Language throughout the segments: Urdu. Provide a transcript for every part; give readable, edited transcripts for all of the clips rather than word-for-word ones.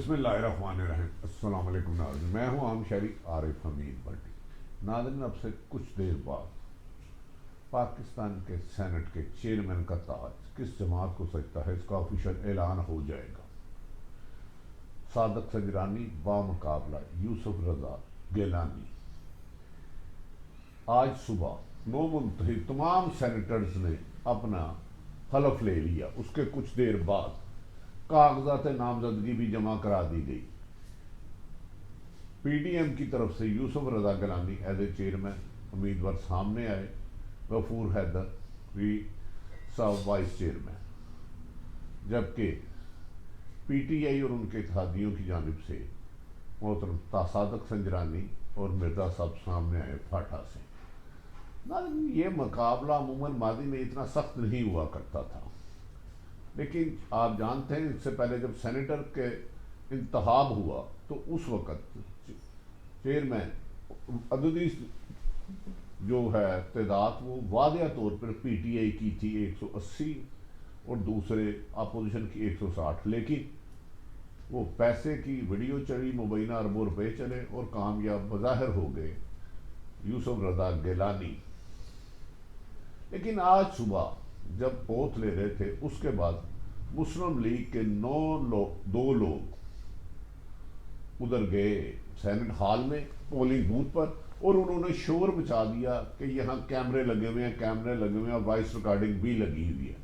بسم اللہ الرحمن الرحیم. السلام علیکم ناظرین, میں ہوں عام شہری عارف حمید بٹی. ناظرین, اب سے کچھ دیر بعد پاکستان کے سینٹ کے چیئرمین کا تاج کس جماعت کو سجتا ہے, اس کا آفیشیل اعلان ہو جائے گا. صادق سنجرانی بامقابلہ یوسف رضا گیلانی. آج صبح 9 منتخب تمام سینیٹرز نے اپنا حلف لے لیا. اس کے کچھ دیر بعد کاغذات نامزدگی بھی جمع کرا دی گئی. پی ڈی ایم کی طرف سے یوسف Raza Gilani as a chairman امیدوار سامنے آئے. غفور حیدر بھی سب وائس چیئرمین, جبکہ پی ٹی آئی اور ان کے اتحادیوں کی جانب سے محترم صادق سنجرانی اور مرزا صاحب سامنے آئے فاٹا سے. یہ مقابلہ عموماً ماضی میں اتنا سخت نہیں ہوا کرتا تھا, لیکن آپ جانتے ہیں اس سے پہلے جب سینیٹر کے انتخاب ہوا تو اس وقت چیئرمین عددی جو ہے تعداد وہ واضح طور پر پی ٹی آئی کی تھی 180 اور دوسرے اپوزیشن کی 160, لیکن وہ پیسے کی ویڈیو چلی, مبینہ اربوں روپے چلے اور کامیاب بظاہر ہو گئے یوسف رضا گیلانی. لیکن آج صبح جب اوتھ لے رہے تھے اس کے بعد مسلم لیگ کے 2 لوگ ادھر گئے سینٹ ہال میں پولنگ بوتھ پر, اور انہوں نے شور مچا دیا کہ یہاں کیمرے لگے ہوئے ہیں اور وائس ریکارڈنگ بھی لگی ہوئی ہے.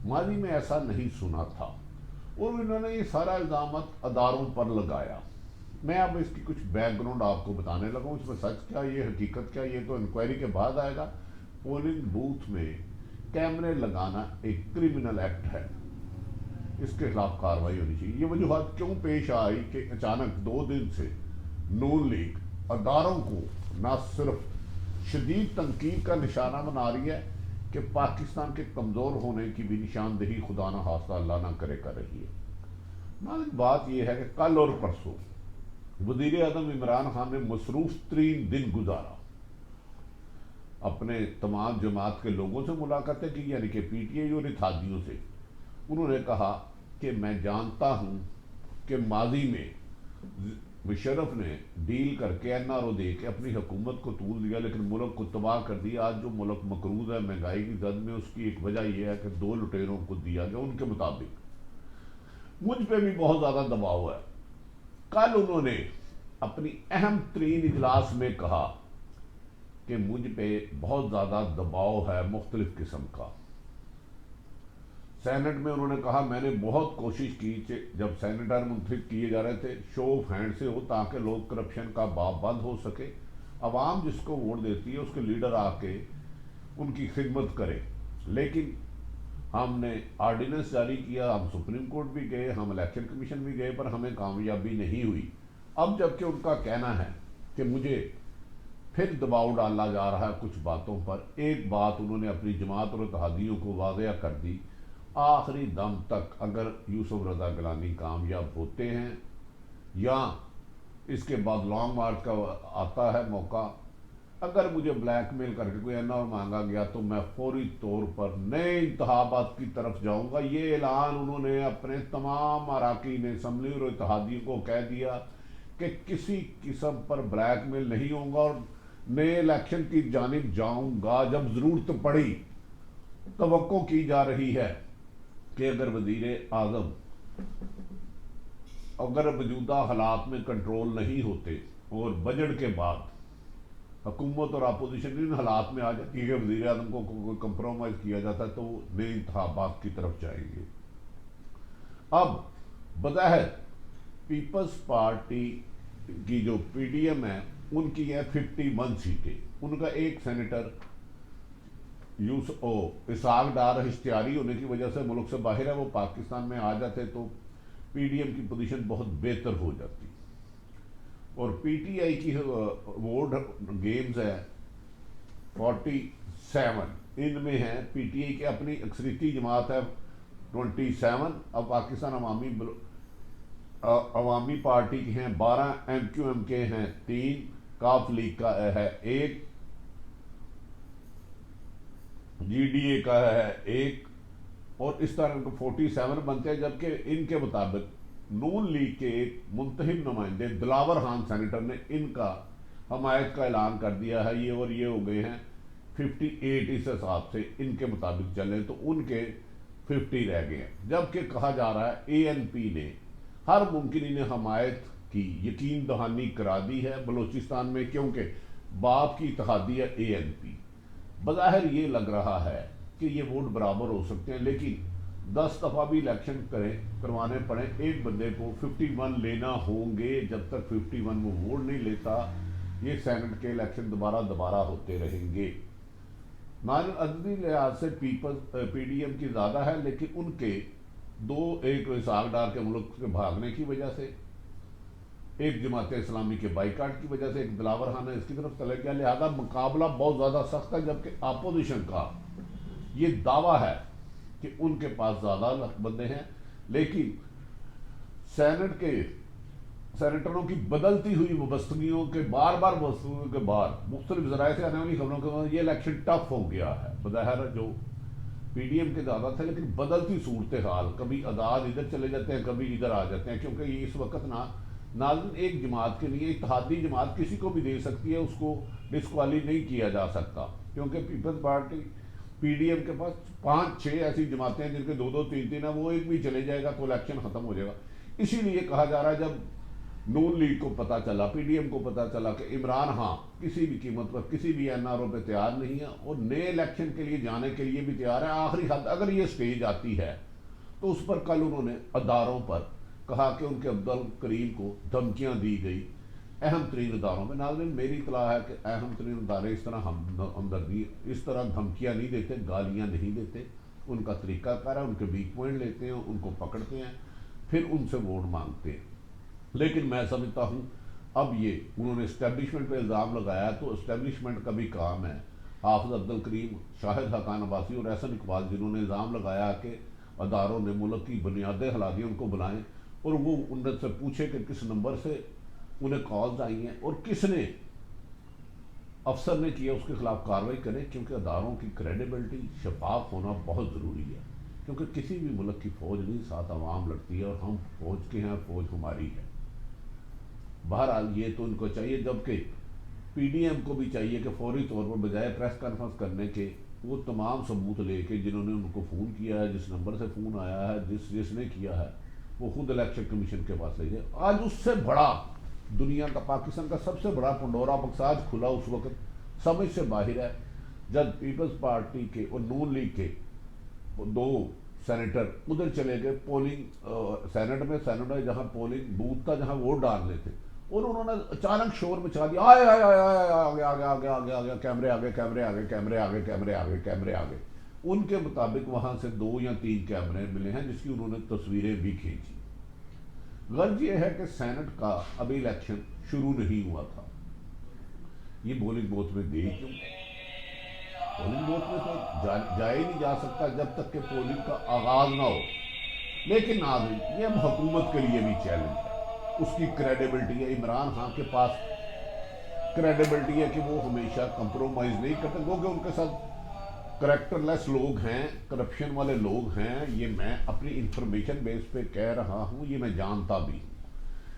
ماضی میں ایسا نہیں سنا تھا, اور انہوں نے یہ سارا الزامات اداروں پر لگایا. میں اب اس کی کچھ بیک گراؤنڈ آپ کو بتانے لگا ہوں, اس میں سچ کیا, یہ حقیقت کیا, یہ تو انکوائری کے بعد آئے گا. پولنگ بوتھ میں کیمرے لگانا ایک کرمنل ایکٹ ہے, اس کے خلاف کارروائی ہونی چاہیے. یہ وجوہات کیوں پیش آئی کہ اچانک 2 دن سے نون لیگ اداروں کو نہ صرف شدید تنقید کا نشانہ بنا رہی ہے کہ پاکستان کے کمزور ہونے کی بھی نشاندہی خدا نہ خواستہ اللہ نہ کرے کر رہی ہے. بات یہ ہے کہ کل اور پرسوں وزیر اعظم عمران خان نے مصروف ترین دن گزارا, اپنے تمام جماعت کے لوگوں سے ملاقاتیں کی, یعنی کہ پی ٹی آئی اور اتحادیوں سے. انہوں نے کہا کہ میں جانتا ہوں کہ ماضی میں مشرف نے ڈیل کر کے این آر او دے کے اپنی حکومت کو طول دیا, لیکن ملک کو تباہ کر دیا. آج جو ملک مقروض ہے مہنگائی کی زد میں, اس کی ایک وجہ یہ ہے کہ 2 لٹیروں کو دیا گیا. ان کے مطابق مجھ پہ بھی بہت زیادہ دباؤ ہے. کل انہوں نے اپنی اہم ترین اجلاس میں کہا کہ مجھ پہ بہت زیادہ دباؤ ہے مختلف قسم کا. سینٹ میں انہوں نے کہا میں نے بہت کوشش کی جب سینیٹر منتخب کیے جا رہے تھے شو آف ہینڈ سے ہو, تاکہ لوگ کرپشن کا باب بند ہو سکے. عوام جس کو ووٹ دیتی ہے اس کے لیڈر آ کے ان کی خدمت کرے. لیکن ہم نے آرڈیننس جاری کیا, ہم سپریم کورٹ بھی گئے, ہم الیکشن کمیشن بھی گئے, پر ہمیں کامیابی نہیں ہوئی. اب جبکہ ان کا کہنا ہے کہ مجھے پھر دباؤ ڈالا جا رہا ہے کچھ باتوں پر, ایک بات انہوں نے اپنی جماعت اور اتحادیوں کو واضح کر دی, آخری دم تک اگر یوسف رضا گیلانی کامیاب ہوتے ہیں یا اس کے بعد لانگ مارچ کا آتا ہے موقع, اگر مجھے بلیک میل کر کے کوئی این آر مانگا گیا تو میں فوری طور پر نئے انتخابات کی طرف جاؤں گا. یہ اعلان انہوں نے اپنے تمام اراکین اسمبلی اور اتحادیوں کو کہہ دیا کہ کسی قسم پر بلیک میل نہیں ہوں گا, اور نئے الیکشن کی جانب جاؤں گا جب ضرورت پڑی. توقع کی جا رہی ہے کہ اگر وزیر اعظم موجودہ حالات میں کنٹرول نہیں ہوتے اور بجٹ کے بعد حکومت اور اپوزیشن ان حالات میں آ جاتی ہے کہ وزیر اعظم کو کمپرومائز کیا جاتا ہے, تو وہ نئے انتخابات کی طرف جائیں گے. اب بظاہر پیپلز پارٹی کی جو پی ڈی ایم ہے ان کی ہے 51 سیٹیں. ان کا ایک سینیٹر اسحاق ڈار اشتہاری ہونے کی وجہ سے ملک سے باہر ہے, وہ پاکستان میں آ جاتے تو پی ڈی ایم کی پوزیشن بہت بہتر ہو جاتی. اور پی ٹی آئی کی ووٹ گیمز ہے 47, ان میں ہے پی ٹی آئی کی اپنی اکثریتی جماعت ہے 27, اب پاکستان عوامی پارٹی کی ہیں 12, ایم کیو ایم کے ہیں 3, کاف لیگ کا ہے 1, جی ڈی اے کا ہے 1, اور اس طرح کو 47 بنتے ہیں. جبکہ ان کے مطابق نون لیگ کے ایک منتخب نمائندے دلاور خان سینیٹر نے ان کا حمایت کا اعلان کر دیا ہے، یہ اور یہ ہو گئے ہیں 58 اس حساب سے ان کے مطابق چلیں تو ان کے 50 رہ گئے ہیں، جبکہ کہا جا رہا ہے اے این پی نے ہر ممکن انہیں حمایت کی یقین دہانی کرا دی ہے بلوچستان میں، کیونکہ باپ کی اتحادی ہے اے این پی۔ بظاہر یہ لگ رہا ہے کہ یہ ووٹ برابر ہو سکتے ہیں، لیکن 10 دفعہ بھی الیکشن کروانے پڑیں ایک بندے کو 51 لینا ہوں گے، جب تک 51 وہ ووٹ نہیں لیتا یہ سینٹ کے الیکشن دوبارہ ہوتے رہیں گے۔ عددی لحاظ سے پی ڈی ایم کی زیادہ ہے، لیکن ان کے ایک اسحاق ڈار کے ملک سے بھاگنے کی وجہ سے، ایک جماعت اسلامی کے بائیکاٹ کی وجہ سے، ایک دلاور خانہ اس کی طرف چلے گیا، لہذا مقابلہ بہت زیادہ سخت ہے، جبکہ اپوزیشن کا یہ دعویٰ ہے کہ ان کے پاس زیادہ بندے ہیں، لیکن سینیٹروں کی بدلتی ہوئی وابستگیوں کے بار وابستگیوں کے بعد مختلف ذرائع سے آنے والی خبروں کے بعد یہ الیکشن ٹف ہو گیا ہے۔ بظاہر جو پی ڈی ایم کے زیادہ تھے، لیکن بدلتی صورتحال، کبھی عداد ادھر چلے جاتے ہیں کبھی ادھر آ جاتے ہیں، کیونکہ یہ اس وقت ناظرین ایک جماعت کے لیے اتحادی جماعت کسی کو بھی دے سکتی ہے، اس کو ڈسکوالی نہیں کیا جا سکتا، کیونکہ Peoples Party P D M کے پاس 5-6 ایسی جماعتیں ہیں جن کے 2-2-3 ہیں، وہ ایک بھی چلے جائے گا تو الیکشن ختم ہو جائے گا۔ اسی لیے کہا جا رہا ہے جب نون لیگ کو پتا چلا، پی ڈی ایم کو پتا چلا کہ عمران خان کسی بھی قیمت پر کسی بھی این آر او پہ تیار نہیں ہے اور نئے الیکشن کے لیے جانے کے لیے بھی تیار ہے، آخری حد اگر یہ سٹیج آتی ہے تو اس پر کل انہوں نے اداروں پر کہا کہ ان کے عبدالکریم کو دھمکیاں دی گئی اہم ترین اداروں میں۔ ناظرین میری اطلاع ہے کہ اہم ترین ادارے اس طرح ہمدردی اس طرح دھمکیاں نہیں دیتے، گالیاں نہیں دیتے، ان کا طریقہ کار ہے، ان کے ویک پوائنٹ لیتے ہیں، ان کو پکڑتے ہیں، پھر ان سے ووٹ مانگتے ہیں۔ لیکن میں سمجھتا ہوں اب یہ انہوں نے اسٹیبلشمنٹ پہ الزام لگایا تو اسٹیبلشمنٹ کا بھی کام ہے، حافظ عبدالکریم، شاہد حقان عباسی اور احسن اقبال جنہوں نے الزام لگایا کہ اداروں نے ملک کی بنیادیں ہلا دی، ان کو بلائیں اور وہ ان سے پوچھے کہ کس نمبر سے انہیں کالز آئی ہیں اور کس نے افسر نے کیا، اس کے خلاف کارروائی کریں، کیونکہ اداروں کی کریڈیبلٹی شفاف ہونا بہت ضروری ہے، کیونکہ کسی بھی ملک کی فوج نہیں، ساتھ عوام لڑتی ہے اور ہم فوج کے ہیں، فوج ہماری ہے۔ بہرحال یہ تو ان کو چاہیے، جبکہ پی ڈی ایم کو بھی چاہیے کہ فوری طور پر بجائے پریس کانفرنس کرنے کے وہ تمام ثبوت لے کے جنہوں نے ان کو فون کیا ہے، جس نمبر سے فون آیا ہے، جس نے کیا ہے، وہ خود الیکشن کمیشن کے پاس لے جائے۔ آج اس سے بڑا دنیا کا، پاکستان کا سب سے بڑا پنڈورا باکس آج کھلا، اس وقت سمجھ سے باہر ہے جب پیپلز پارٹی کے اور نون لیگ کے 2 سینیٹر ادھر چلے گئے پولنگ سینٹ میں جہاں پولنگ بوتھ تھا، جہاں ووٹ ڈالنے تھے، اور انہوں نے اچانک شور مچا دیا، آئے آئے آئے آئے آگے آگے آگے آگے آگے کیمرے آگے کیمرے آگے کیمرے آگے کیمرے آگے کیمرے آگے۔ ان کے مطابق وہاں سے 2 یا 3 کیمرے ملے ہیں جس کی انہوں نے تصویریں بھی کھینچی۔ غرض یہ ہے کہ سینٹ کا ابھی الیکشن شروع نہیں ہوا تھا، یہ پولنگ بوتھ میں گئی کیوں؟ پولنگ بوتھ میں تو جائے ہی نہیں جا سکتا جب تک کہ پولنگ کا آغاز نہ ہو۔ لیکن ناظرین یہ اب حکومت کے لیے بھی چیلنج ہے، اس کی کریڈیبلٹی ہے، عمران خان کے پاس کریڈیبلٹی ہے کہ وہ ہمیشہ کمپرومائز نہیں کرتے، کیونکہ ان کے ساتھ کریکٹر لیس لوگ ہیں، کرپشن والے لوگ ہیں، یہ میں اپنی انفارمیشن بیس پہ کہہ رہا ہوں، یہ میں جانتا بھی ہوں۔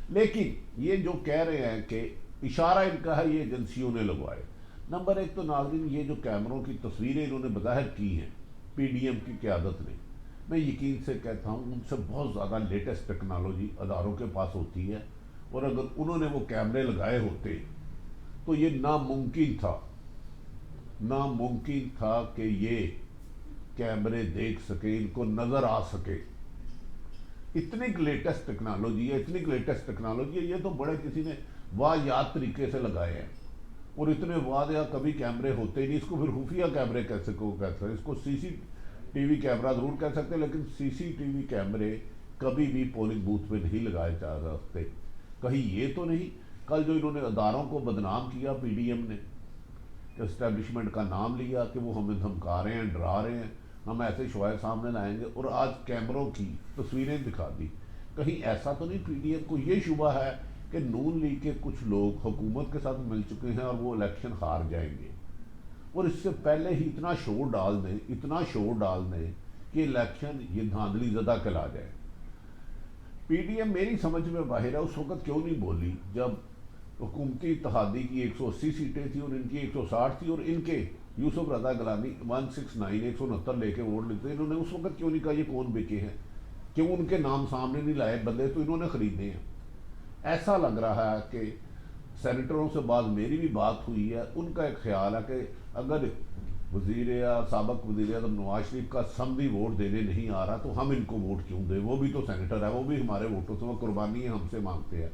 لیکن یہ جو کہہ رہے ہیں کہ اشارہ ان کا ہے یہ ایجنسیوں نے لگوائے۔ نمبر 1 تو ناظرین یہ جو کیمروں کی تصویریں انہوں نے بظاہر کی ہیں پی ڈی ایم کی قیادت نے، میں یقین سے کہتا ہوں ان سے بہت زیادہ لیٹسٹ ٹیکنالوجی اداروں کے پاس ہوتی ہے، اور اگر انہوں نے وہ کیمرے لگائے ہوتے تو یہ ناممکن تھا کہ یہ کیمرے دیکھ سکے، ان کو نظر آ سکے۔ اتنی لیٹسٹ ٹیکنالوجی ہے، یہ تو بڑے کسی نے واہیات طریقے سے لگائے ہیں، اور اتنے واضح کبھی کیمرے ہوتے ہی نہیں، اس کو پھر خفیہ کیمرے کہتے ہیں، اس کو سی سی ٹی وی کیمرہ ضرور کہہ سکتے ہیں، لیکن سی سی ٹی وی کیمرے کبھی بھی پولنگ بوتھ پہ نہیں لگائے جا سکتے۔ کہیں یہ تو نہیں کل جو انہوں نے اداروں کو بدنام کیا پی ڈی ایم نے، اسٹیبلشمنٹ کا نام لیا کہ وہ ہمیں دھمکا رہے ہیں، ڈرا رہے ہیں، ہم ایسے شوائے سامنے لائیں گے، اور آج کیمروں کی تصویریں دکھا دی۔ کہیں ایسا تو نہیں پی ڈی ایم کو یہ شبہ ہے کہ نون لیگ کے کچھ لوگ حکومت کے ساتھ مل چکے ہیں اور وہ الیکشن ہار جائیں گے، اور اس سے پہلے ہی اتنا شور ڈال دیں کہ الیکشن یہ دھاندلی زدہ کہلا جائے۔ پی ڈی ایم میری سمجھ میں باہر ہے اس وقت کیوں نہیں بولی جب حکومتی اتحادی کی 180 سیٹیں تھیں اور ان کی 160 تھی، اور ان کے یوسف رضا گیلانی 169 169 لے کے ووٹ لیتے، انہوں نے اس وقت کیوں نہیں کہا یہ کون بیچے ہیں؟ کیوں ان کے نام سامنے نہیں لائے؟ بندے تو انہوں نے خریدے ہیں۔ ایسا لگ رہا ہے کہ سینیٹروں سے بعد میری بھی بات ہوئی ہے، ان کا ایک خیال ہے کہ اگر وزیر یا سابق وزیر اعظم نواز شریف کا سمدھی ووٹ دینے نہیں آ رہا تو ہم ان کو ووٹ کیوں دیں؟ وہ بھی تو سینیٹر ہے، وہ بھی ہمارے ووٹوں سے، وہ قربانی ہم سے مانگتے ہیں۔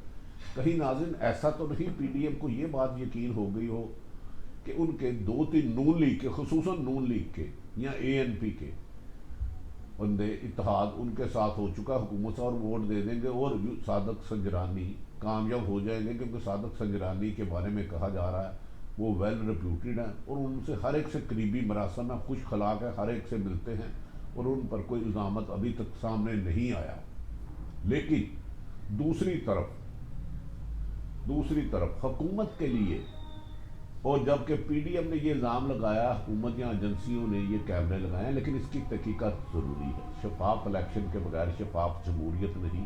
کہیں ناظرین ایسا تو نہیں پی ڈی ایم کو یہ بات یقین ہو گئی ہو کہ ان کے دو تین نون لیگ کے، خصوصاً نون لیگ کے یا اے این پی کے بندے اتحاد ان کے ساتھ ہو چکا، حکومت اور ووٹ دے دیں گے اور صادق سنجرانی کامیاب ہو جائیں گے، کیونکہ صادق سنجرانی کے بارے میں کہا جا رہا ہے وہ ویل ریپیوٹیڈ ہیں اور ان سے ہر ایک سے قریبی مراسم ہے، خوش خلاق ہے، ہر ایک سے ملتے ہیں اور ان پر کوئی الزامات ابھی تک سامنے نہیں آیا۔ لیکن دوسری طرف حکومت کے لیے، اور جبکہ پی ڈی ایم نے یہ الزام لگایا، حکومت یا ایجنسیوں نے یہ کیمرے لگائے ہیں، لیکن اس کی تحقیقات ضروری ہے۔ شفاف الیکشن کے بغیر شفاف جمہوریت نہیں،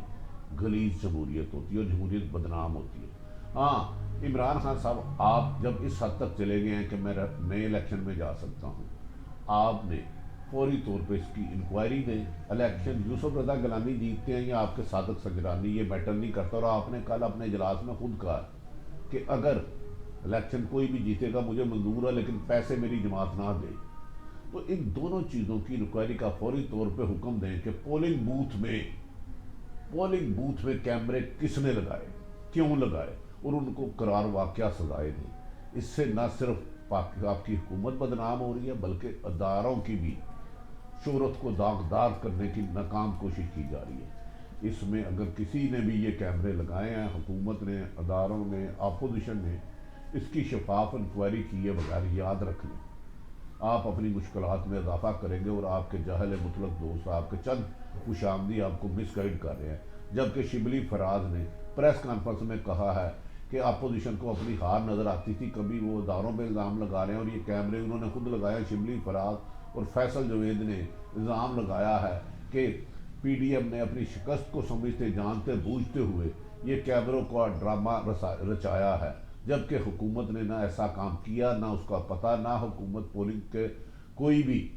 غلیظ جمہوریت ہوتی ہے اور جمہوریت بدنام ہوتی ہے۔ ہاں، عمران خان صاحب آپ جب اس حد تک چلے گئے ہیں کہ میں الیکشن میں جا سکتا ہوں، آپ نے فوری طور پہ اس کی انکوائری دیں۔ الیکشن یوسف رضا گیلانی جیتتے ہیں یا آپ کے صادق سنجرانی، یہ میٹر نہیں کرتا، اور آپ نے کل اپنے اجلاس میں خود کہا کہ اگر الیکشن کوئی بھی جیتے گا مجھے منظور ہے، لیکن پیسے میری جماعت نہ دے۔ تو ان دونوں چیزوں کی انکوائری کا فوری طور پہ حکم دیں کہ پولنگ بوتھ میں کیمرے کس نے لگائے، کیوں لگائے، اور ان کو قرار واقعہ سزائے دیں۔ اس سے نہ صرف آپ کی حکومت بدنام ہو رہی ہے بلکہ اداروں کی بھی شہرت کو داغدار کرنے کی ناکام کوشش کی جا رہی ہے۔ اس میں اگر کسی نے بھی یہ کیمرے لگائے ہیں، حکومت نے، اداروں نے، اپوزیشن نے، اس کی شفاف انکوائری کیے بغیر، یاد رکھ لیں آپ اپنی مشکلات میں اضافہ کریں گے اور آپ کے جاہل مطلق دوست آپ کے چند خوش آمدی آپ کو مس گائیڈ کر رہے ہیں۔ جبکہ شبلی فراز نے پریس کانفرنس میں کہا ہے کہ اپوزیشن کو اپنی ہار نظر آتی تھی، کبھی وہ اداروں پہ الزام لگا رہے ہیں اور یہ کیمرے انہوں نے خود لگایا۔ شبلی فراز اور فیصل جوید نے الزام لگایا ہے کہ پی ڈی ایم نے اپنی شکست کو سمجھتے جانتے بوجھتے ہوئے یہ کیمروں کا ڈرامہ رچایا ہے، جبکہ حکومت نے نہ ایسا کام کیا، نہ اس کا پتہ، نہ حکومت پولنگ کے کوئی بھی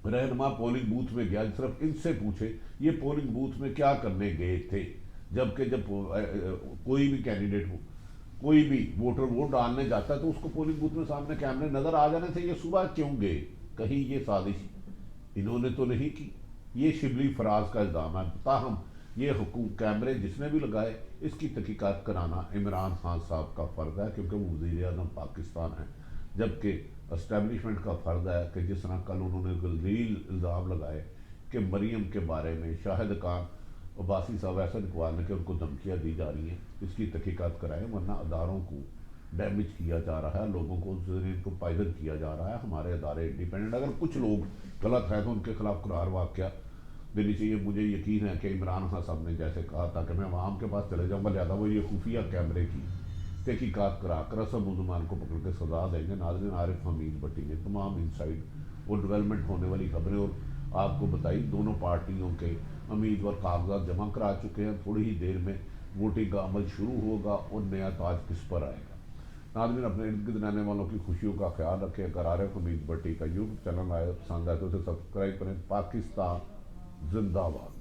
رہنما پولنگ بوتھ میں گیا۔ صرف ان سے پوچھے یہ پولنگ بوتھ میں کیا کرنے گئے تھے، جبکہ جب کوئی بھی کینڈیڈیٹ ہو، کوئی بھی ووٹر ووٹ ڈالنے جاتا ہے تو اس کو پولنگ بوتھ میں سامنے کیمرے نظر آ جانے تھے۔ یہ صبح کیوں گئے؟ کہیں یہ سازش انہوں نے تو نہیں کی؟ یہ شبلی فراز کا الزام ہے۔ تاہم یہ کیمرے جس نے بھی لگائے اس کی تحقیقات کرانا عمران خان صاحب کا فرض ہے، کیونکہ وہ وزیر اعظم پاکستان ہیں، جبکہ اسٹیبلشمنٹ کا فرض ہے کہ جس طرح کل انہوں نے غلیظ الزام لگائے کہ مریم کے بارے میں شاہد خان عباسی صاحب ایسا نکالنے کے ان کو دھمکیاں دی جا رہی ہیں، اس کی تحقیقات کرائیں، ورنہ اداروں کو ڈیمیج کیا جا رہا ہے، لوگوں کو ذہن کو پائیدن کیا جا رہا ہے۔ ہمارے ادارے انڈیپینڈنٹ، اگر کچھ لوگ غلط ہیں تو ان کے خلاف قرار واقعہ دینی چاہیے۔ مجھے یقین ہے کہ عمران خان صاحب نے جیسے کہا تھا کہ میں عوام کے پاس چلے جاؤں گا، لہٰذا وہ یہ خفیہ کیمرے کی تحقیقات کرا کر اصل ملزمان کو پکڑ کے سزا دیں گے۔ ناظرین، عارف حمید بٹی نے تمام انسائڈ اور ڈیولپمنٹ ہونے والی خبریں اور آپ کو بتائی، دونوں پارٹیوں کے امیدوار کاغذات جمع کرا چکے ہیں، تھوڑی ہی دیر میں ووٹنگ کا عمل شروع ہوگا اور نیا تاج کس پر آئے گا۔ ناظرین، اپنے ارد گرد رہنے والوں کی خوشیوں کا خیال رکھیں۔ اگر عارف حمید بٹی کا یوٹیوب چینل آئے پسند آئے تو اسے سبسکرائب کریں۔ پاکستان زندہ باد۔